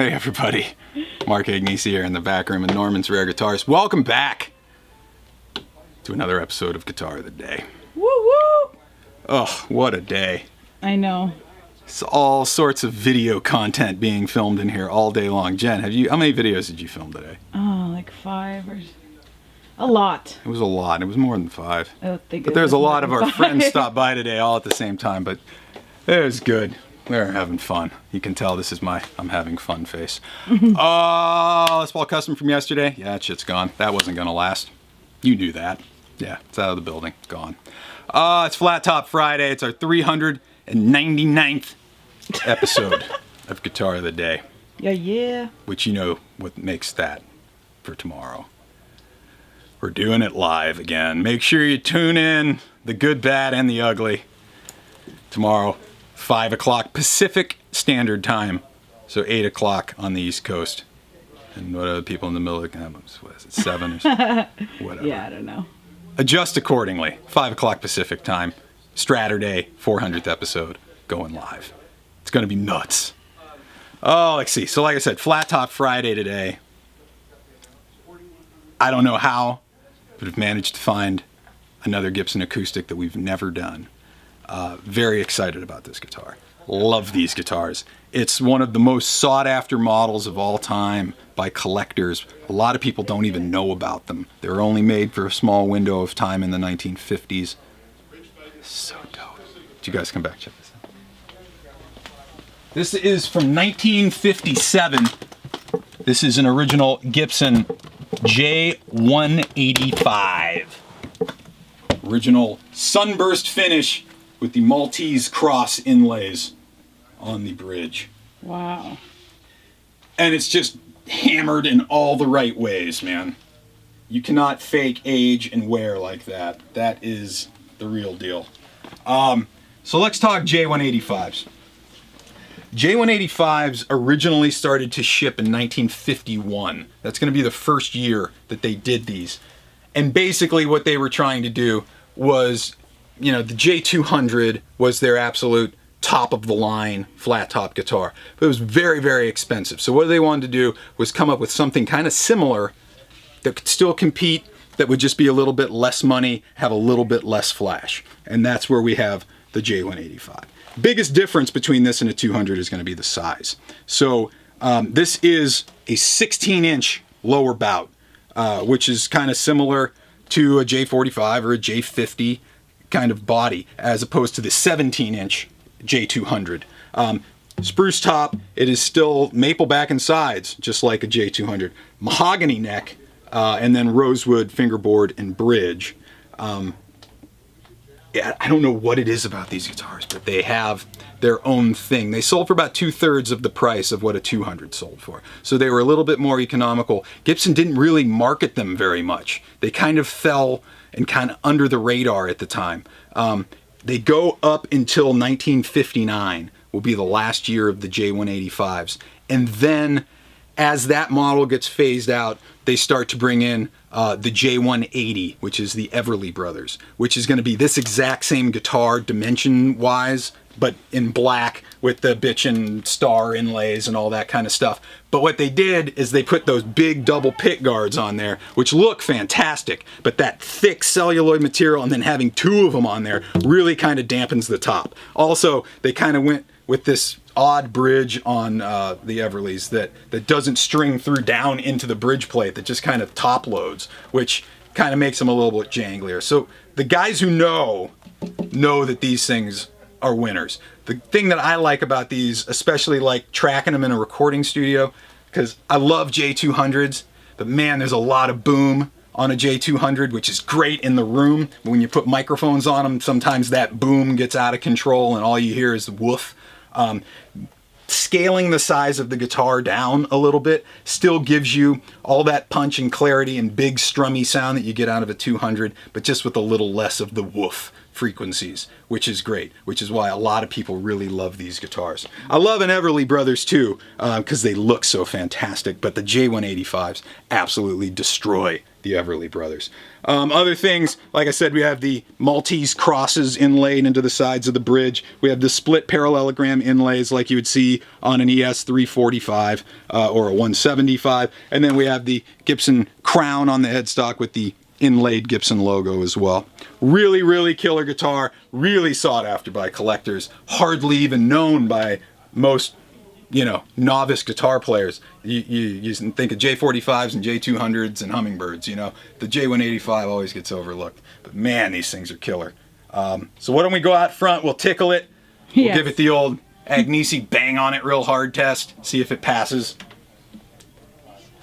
Hey everybody, Mark Agnesi here in the back room at Norman's Rare Guitars. Welcome back to another episode of Guitar of the Day. Woo woo! Oh, what a day. I know. It's all sorts of video content being filmed in here all day long. Jen, how many videos did you film today? Oh, like 5 or... A lot. It was a lot. It was more than 5. I don't think but there's a lot of our friends stop by today all at the same time, but it was good. We're having fun. You can tell this is my I'm having fun face. Les Paul Custom from yesterday. Yeah, that shit's gone. That wasn't going to last. You knew that. Yeah, it's out of the building. Gone. It's Flat Top Friday. It's our 399th episode of Guitar of the Day. Yeah. Which you know what makes that for tomorrow. We're doing it live again. Make sure you tune in. The good, bad, and the ugly. Tomorrow. 5 o'clock Pacific Standard Time, so 8 o'clock on the East Coast. And what are the people in the middle of the what is it, 7 or something? Whatever. Yeah, I don't know. Adjust accordingly. 5 o'clock Pacific Time, Straturday, 400th episode, going live. It's going to be nuts. Oh, let's see. So like I said, Flat Top Friday today. I don't know how, but I've managed to find another Gibson acoustic that we've never done. Very excited about this guitar. Love these guitars. It's one of the most sought after models of all time by collectors. A lot of people don't even know about them. They were only made for a small window of time in the 1950s. So dope. Did you guys come back? Check this out. This is from 1957. This is an original Gibson J-185. Original Sunburst finish with the Maltese cross inlays on the bridge. Wow. And it's just hammered in all the right ways, man. You cannot fake age and wear like that. That is the real deal. So let's talk J-185s. J-185s originally started to ship in 1951. That's going to be the first year that they did these. And basically what they were trying to do was, you know, the J200 was their absolute top of the line flat top guitar. But it was very, very expensive. So what they wanted to do was come up with something kind of similar that could still compete, that would just be a little bit less money, have a little bit less flash. And that's where we have the J185. Biggest difference between this and a 200 is going to be the size. So this is a 16-inch lower bout, which is kind of similar to a J45 or a J50 kind of body, as opposed to the 17-inch J200. Spruce top, it is still maple back and sides, just like a J200. Mahogany neck, and then rosewood fingerboard and bridge. Yeah, I don't know what it is about these guitars, but they have their own thing. They sold for about 2/3 of the price of what a 200 sold for. So they were a little bit more economical. Gibson didn't really market them very much. They kind of fell and kind of under the radar at the time. They go up until 1959, will be the last year of the J185s. And then as that model gets phased out, they start to bring in the J180, which is the Everly Brothers, which is going to be this exact same guitar dimension-wise, but in black with the bitchin' star inlays and all that kind of stuff. But what they did is they put those big double pick guards on there, which look fantastic, but that thick celluloid material and then having 2 of them on there really kind of dampens the top. Also, they kind of went with this odd bridge on the Everlys that doesn't string through down into the bridge plate, that just kind of top loads, which kind of makes them a little bit janglier. So the guys who know that these things are winners. The thing that I like about these, especially like tracking them in a recording studio, because I love J200s, but man, there's a lot of boom on a J200, which is great in the room. When you put microphones on them, sometimes that boom gets out of control and all you hear is the woof. Scaling the size of the guitar down a little bit still gives you all that punch and clarity and big strummy sound that you get out of a 200, but just with a little less of the woof frequencies, which is great, which is why a lot of people really love these guitars. I love an Everly Brothers too, because they look so fantastic, but the J185s absolutely destroy the Everly Brothers. Other things, like I said, we have the Maltese crosses inlaid into the sides of the bridge. We have the split parallelogram inlays like you would see on an ES 345 or a 175. And then we have the Gibson crown on the headstock with the inlaid Gibson logo as well. Really, really killer guitar. Really sought after by collectors. Hardly even known by most, you know, novice guitar players. You think of J45s and J200s and Hummingbirds, you know. The J185 always gets overlooked. But man, these things are killer. So why don't we go out front, we'll tickle it. We'll give it the old Agnesi bang on it real hard test. See if it passes.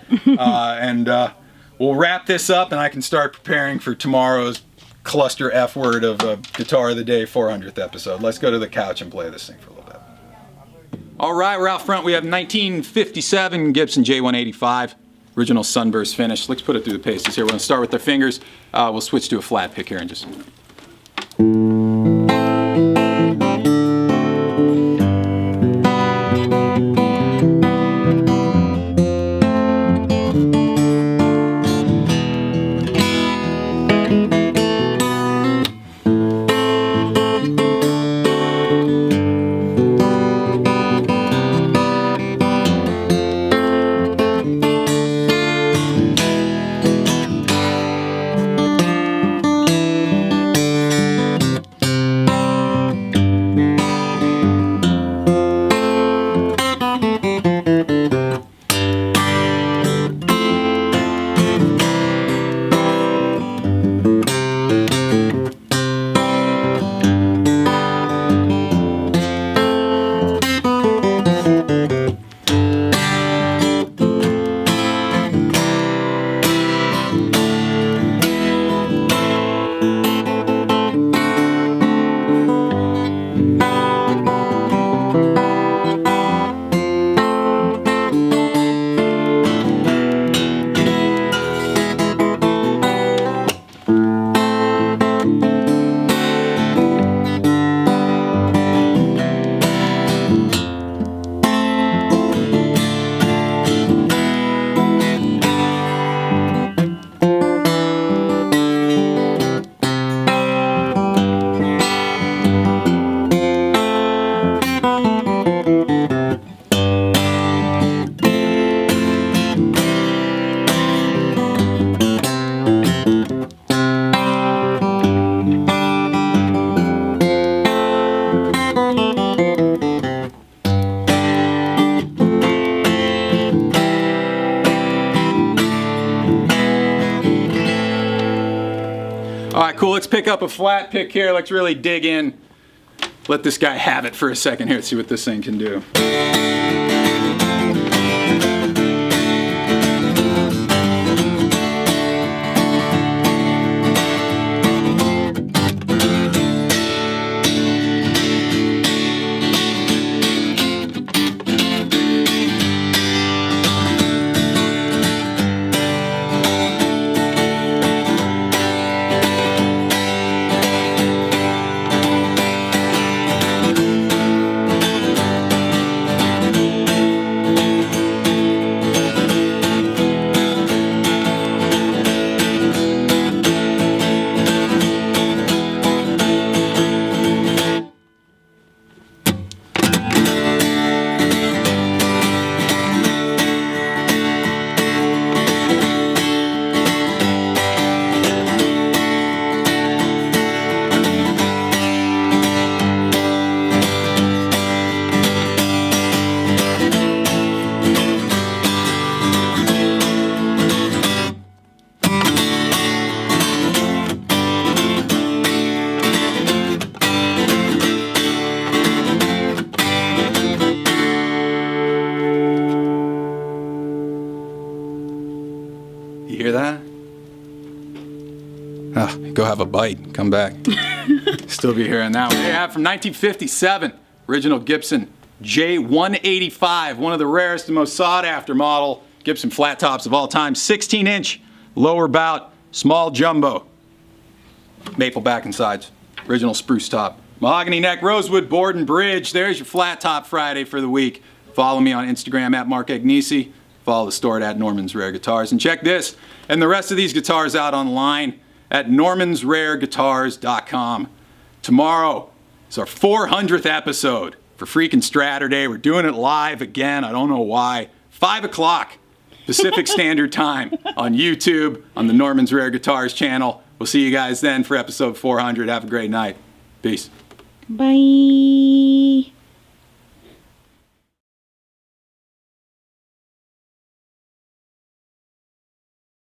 And we'll wrap this up and I can start preparing for tomorrow's cluster F word of Guitar of the Day 400th episode. Let's go to the couch and play this thing for a little bit. All right, we're out front. We have 1957 Gibson J-185, original Sunburst finish. Let's put it through the paces here. We're going to start with our fingers. We'll switch to a flat pick here in just a minute. All right, cool. Let's pick up a flat pick here. Let's really dig in. Let this guy have it for a second here. Let's see what this thing can do. You hear that? Oh, go have a bite. Come back. Still be hearing that one. Yeah, from 1957, original Gibson J-185, one of the rarest and most sought-after model Gibson flat tops of all time. 16-inch lower bout, small jumbo, maple back and sides, original spruce top, mahogany neck, rosewood board and bridge. There's your flat top Friday for the week. Follow me on Instagram at Mark Agnesi. Follow the store at Norman's Rare Guitars. And check this and the rest of these guitars out online at normansrareguitars.com. Tomorrow is our 400th episode for freaking Straturday. We're doing it live again. I don't know why. 5 o'clock Pacific Standard Time on YouTube on the Norman's Rare Guitars channel. We'll see you guys then for episode 400. Have a great night. Peace. Bye.